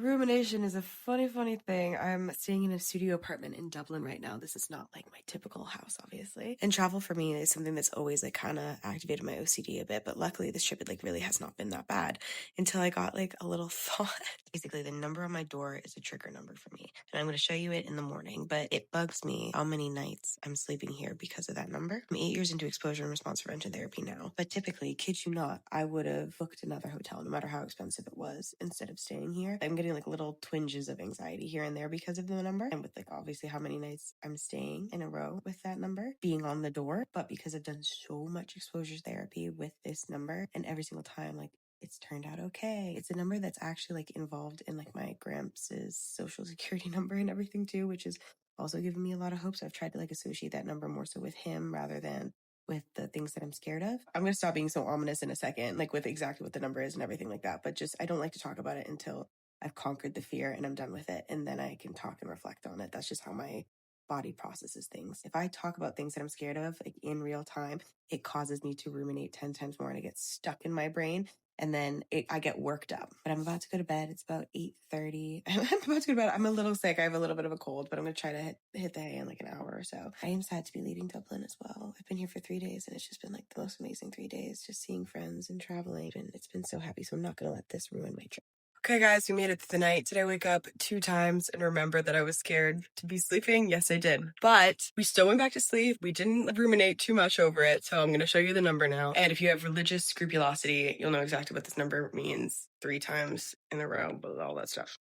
Rumination is a funny thing. I'm staying in a studio apartment in Dublin right now. This is not like my typical house, obviously. And travel for me is something that's always like kind of activated my OCD a bit. But luckily this trip, it like really has not been that bad until I got like a little thought. Basically, the number on my door is a trigger number for me. And I'm going to show you it in the morning. But it bugs me how many nights I'm sleeping here because of that number. I'm 8 years into exposure and response prevention therapy now. But typically, kid you not, I would have booked another hotel no matter how expensive it was instead of staying here. I'm getting like little twinges of anxiety here and there because of the number, and with like obviously how many nights I'm staying in a row with that number being on the door. But because I've done so much exposure therapy with this number, and every single time like it's turned out okay. It's a number that's actually like involved in like my Gramps' social security number and everything too, which is also giving me a lot of hope. So I've tried to like associate that number more so with him rather than with the things that I'm scared of. I'm going to stop being so ominous in a second, like with exactly what the number is and everything like that. But just, I don't like to talk about it until I've conquered the fear and I'm done with it. And then I can talk and reflect on it. That's just how my body processes things. If I talk about things that I'm scared of, like in real time, it causes me to ruminate 10 times more and I get stuck in my brain. And then I get worked up. But I'm about to go to bed. It's about 8:30. I'm about to go to bed. I'm a little sick. I have a little bit of a cold, but I'm going to try to hit the hay in like an hour or so. I am sad to be leaving Dublin as well. I've been here for 3 days and it's just been like the most amazing 3 days, just seeing friends and traveling. And it's been so happy. So I'm not going to let this ruin my trip. Okay, guys, we made it through the night. Did I wake up 2 times and remember that I was scared to be sleeping? Yes, I did. But we still went back to sleep. We didn't ruminate too much over it. So I'm going to show you the number now. And if you have religious scrupulosity, you'll know exactly what this number means 3 times in a row, but all that stuff.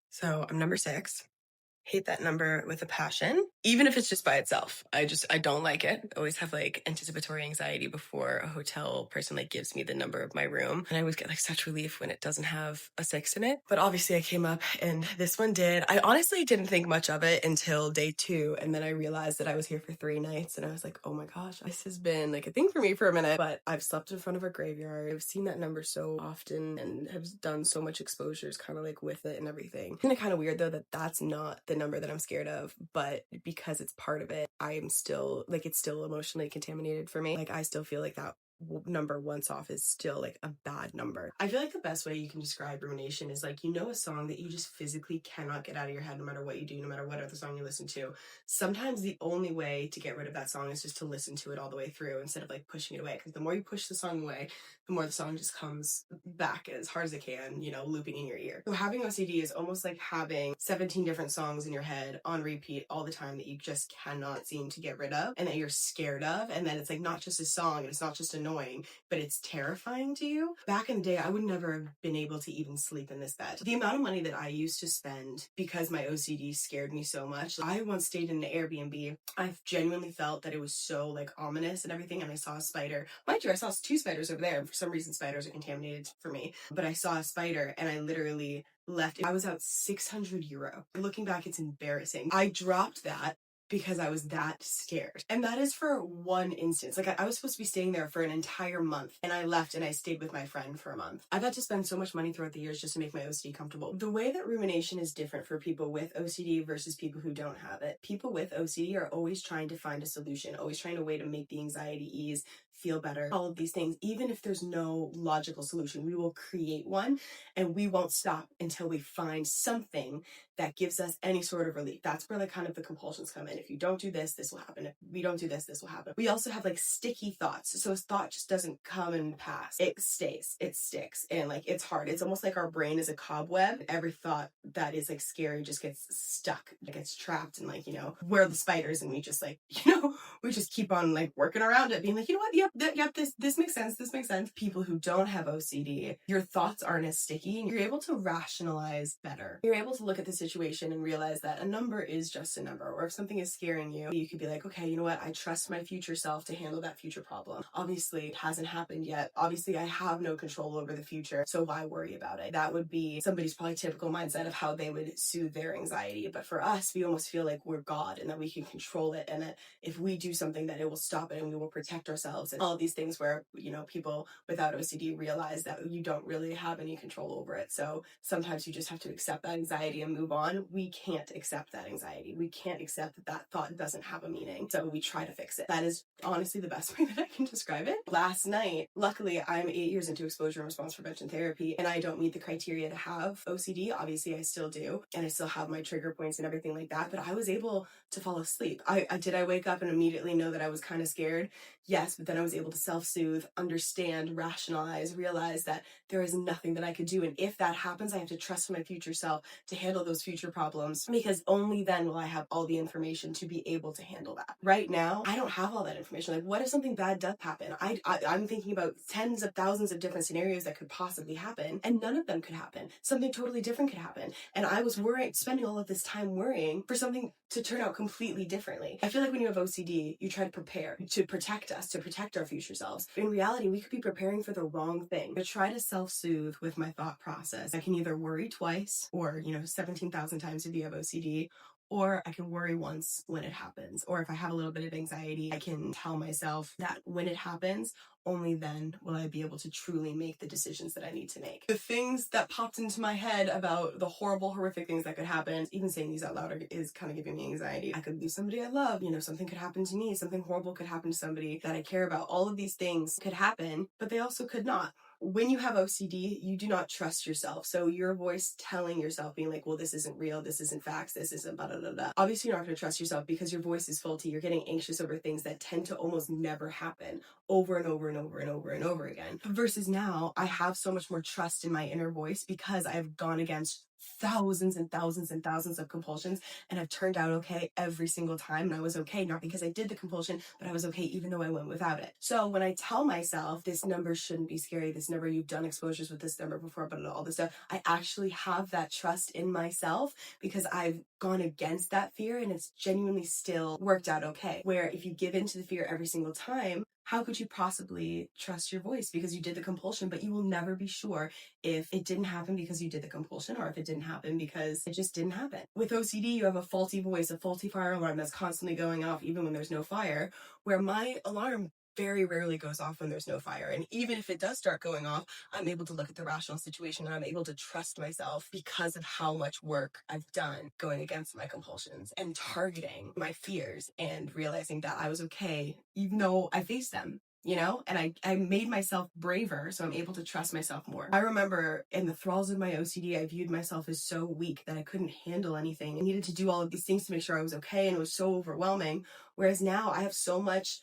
So I'm number 6. Hate that number with a passion, even if it's just by itself. I don't like it. I always have like anticipatory anxiety before a hotel person like gives me the number of my room. And I always get like such relief when it doesn't have a 6 in it. But obviously I came up and this one did. I honestly didn't think much of it until day 2. And then I realized that I was here for 3 nights and I was like, oh my gosh, this has been like a thing for me for a minute. But I've slept in front of a graveyard. I've seen that number so often and have done so much exposures kind of like with it and everything. Isn't it kind of weird though that that's not the number that I'm scared of, but because it's part of it, I am still like, it's still emotionally contaminated for me. Like I still feel like that number once off is still like a bad number. I feel like the best way you can describe rumination is like, you know, a song that you just physically cannot get out of your head no matter what you do, no matter what other song you listen to. Sometimes the only way to get rid of that song is just to listen to it all the way through instead of like pushing it away, because the more you push the song away, the more the song just comes back as hard as it can, you know, looping in your ear. So having OCD is almost like having 17 different songs in your head on repeat all the time that you just cannot seem to get rid of and that you're scared of. And then it's like not just a song and it's not just annoying, but it's terrifying to you. Back in the day, I would never have been able to even sleep in this bed. The amount of money that I used to spend because my OCD scared me so much. I once stayed in an Airbnb. I genuinely felt that it was so like ominous and everything. And I saw a spider. Mind you, I saw 2 spiders over there. And for some reason, spiders are contaminated for me. But I saw a spider and I literally left. I was out €600. Looking back, it's embarrassing. I dropped that because I was that scared. And that is for one instance. Like I was supposed to be staying there for an entire month and I left and I stayed with my friend for a month. I've had to spend so much money throughout the years just to make my OCD comfortable. The way that rumination is different for people with OCD versus people who don't have it. People with OCD are always trying to find a solution, always trying a way to make the anxiety ease, feel better, all of these things. Even if there's no logical solution, we will create one and we won't stop until we find something that gives us any sort of relief. That's where like kind of the compulsions come in. If you don't do this, this will happen. If we don't do this, this will happen. We also have like sticky thoughts. So a thought just doesn't come and pass. It stays, it sticks, and like it's hard. It's almost like our brain is a cobweb. Every thought that is like scary just gets stuck, it gets trapped and like, you know, we're the spiders and we just like, you know, we just keep on like working around it, being like, you know what, yep, this makes sense, this makes sense. People who don't have OCD, your thoughts aren't as sticky and you're able to rationalize better. You're able to look at the situation and realize that a number is just a number, or if something is scaring you, you could be like, okay, you know what, I trust my future self to handle that future problem. Obviously, it hasn't happened yet. Obviously, I have no control over the future, so why worry about it? That would be somebody's probably typical mindset of how they would soothe their anxiety. But for us, we almost feel like we're God and that we can control it, and that if we do something that it will stop it and we will protect ourselves. all these things where, people without OCD realize that you don't really have any control over it. So sometimes you just have to accept that anxiety and move on. We can't accept that anxiety. We can't accept that that thought doesn't have a meaning. So we try to fix it. That is honestly the best way that I can describe it. Last night, luckily, I'm 8 years into exposure and response prevention therapy, and I don't meet the criteria to have OCD. Obviously, I still do, and I still have my trigger points and everything like that, but I was able to fall asleep. I wake up and immediately know that I was kind of scared? Yes, but then I was able to self-soothe, understand, rationalize, realize that there is nothing that I could do. And if that happens, I have to trust my future self to handle those future problems, because only then will I have all the information to be able to handle that. Right now, I don't have all that information. Like, what if something bad does happen? I'm thinking about tens of thousands of different scenarios that could possibly happen, and none of them could happen. Something totally different could happen. And I was spending all of this time worrying for something to turn out completely differently. I feel like when you have OCD, you try to prepare to protect us, to protect our future selves. In reality, we could be preparing for the wrong thing. I try to self-soothe with my thought process. I can either worry twice or, 17,000 times if you have OCD, or I can worry once when it happens. Or if I have a little bit of anxiety, I can tell myself that when it happens, only then will I be able to truly make the decisions that I need to make. The things that popped into my head about the horrible, horrific things that could happen, even saying these out loud is kind of giving me anxiety. I could lose somebody I love, something could happen to me, something horrible could happen to somebody that I care about. All of these things could happen, but they also could not. When you have OCD, you do not trust yourself. So your voice telling yourself, being like, well, this isn't real, this isn't facts, this isn't blah, blah, blah, blah. Obviously, you're not going to trust yourself because your voice is faulty. You're getting anxious over things that tend to almost never happen, over and over and over and over and over again. Versus now, I have so much more trust in my inner voice because I've gone against thousands and thousands and thousands of compulsions, and I've turned out okay every single time. And I was okay, not because I did the compulsion, but I was okay even though I went without it. So when I tell myself this number shouldn't be scary, this number, you've done exposures with this number before, but all this stuff, I actually have that trust in myself because I've gone against that fear, and it's genuinely still worked out okay. Where if you give in to the fear every single time, how could you possibly trust your voice? Because you did the compulsion, but you will never be sure if it didn't happen because you did the compulsion, or if it didn't happen because it just didn't happen. With OCD, you have a faulty voice, a faulty fire alarm that's constantly going off even when there's no fire, where my alarm very rarely goes off when there's no fire. And even if it does start going off, I'm able to look at the rational situation and I'm able to trust myself because of how much work I've done going against my compulsions and targeting my fears and realizing that I was okay even though I faced them. And I made myself braver, so I'm able to trust myself more. I remember in the thralls of my OCD, I viewed myself as so weak that I couldn't handle anything. I needed to do all of these things to make sure I was okay, and it was so overwhelming. Whereas now I have so much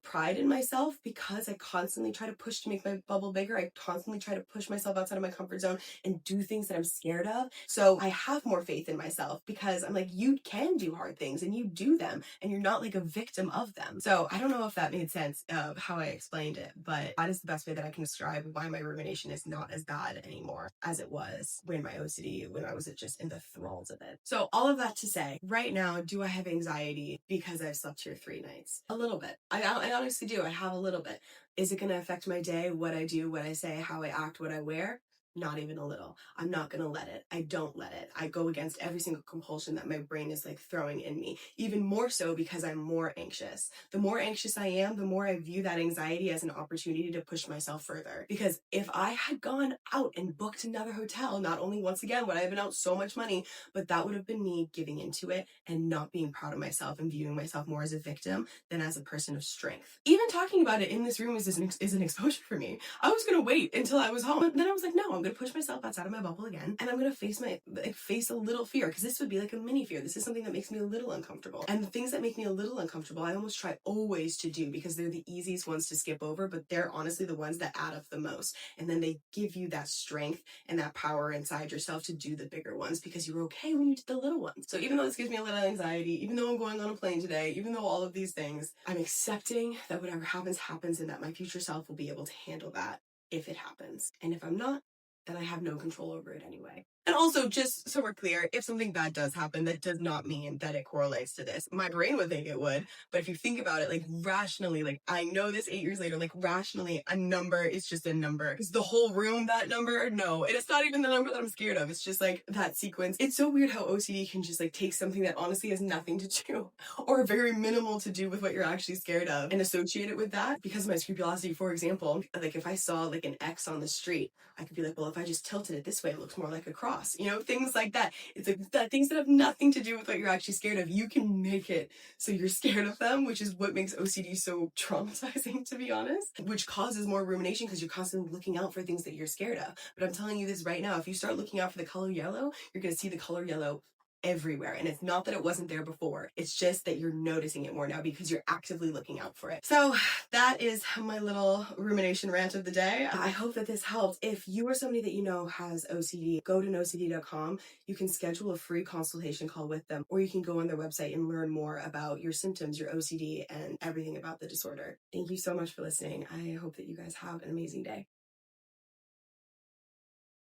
pride in myself because I constantly try to push to make my bubble bigger. I constantly try to push myself outside of my comfort zone and do things that I'm scared of. So I have more faith in myself because I'm like, you can do hard things and you do them and you're not like a victim of them. So I don't know if that made sense of how I explained it, but that is the best way that I can describe why my rumination is not as bad anymore as it was when my OCD, when I was just in the thralls of it. So all of that to say, right now, do I have anxiety because I've slept here 3 nights? A little bit. I honestly do. I have a little bit. Is it going to affect my day, what I do, what I say, how I act, what I wear? Not even a little. I'm not going to let it. I don't let it. I go against every single compulsion that my brain is throwing in me. Even more so because I'm more anxious. The more anxious I am, the more I view that anxiety as an opportunity to push myself further. Because if I had gone out and booked another hotel, not only once again would I have been out so much money, but that would have been me giving into it and not being proud of myself and viewing myself more as a victim than as a person of strength. Even talking about it in this room is an exposure for me. I was going to wait until I was home. But then I was like, no, I'm going to push myself outside of my bubble again. And I'm going to face a little fear, because this would be like a mini fear. This is something that makes me a little uncomfortable. And the things that make me a little uncomfortable, I almost try always to do because they're the easiest ones to skip over, but they're honestly the ones that add up the most. And then they give you that strength and that power inside yourself to do the bigger ones because you were okay when you did the little ones. So even though this gives me a little anxiety, even though I'm going on a plane today, even though all of these things, I'm accepting that whatever happens, happens, and that my future self will be able to handle that if it happens. And if I'm not, then I have no control over it anyway. And also, just so we're clear, if something bad does happen, that does not mean that it correlates to this. My brain would think it would, but if you think about it, like rationally, like I know this 8 years later, like rationally, a number is just a number. Is the whole room that number? No, and it's not even the number that I'm scared of. It's just like that sequence. It's so weird how OCD can just like take something that honestly has nothing to do or very minimal to do with what you're actually scared of and associate it with that. Because of my scrupulosity, for example, like if I saw like an X on the street, I could be like, well, if I just tilted it this way, it looks more like a cross, things like that. It's like that things that have nothing to do with what you're actually scared of. You can make it so you're scared of them, which is what makes OCD so traumatizing, to be honest, which causes more rumination because you're constantly looking out for things that you're scared of. But I'm telling you this right now, if you start looking out for the color yellow, you're going to see the color yellow everywhere. And it's not that it wasn't there before. It's just that you're noticing it more now because you're actively looking out for it. So that is my little rumination rant of the day. I hope that this helped. If you or somebody that you know has OCD, go to NOCD.com. You can schedule a free consultation call with them, or you can go on their website and learn more about your symptoms, your OCD, and everything about the disorder. Thank you so much for listening. I hope that you guys have an amazing day.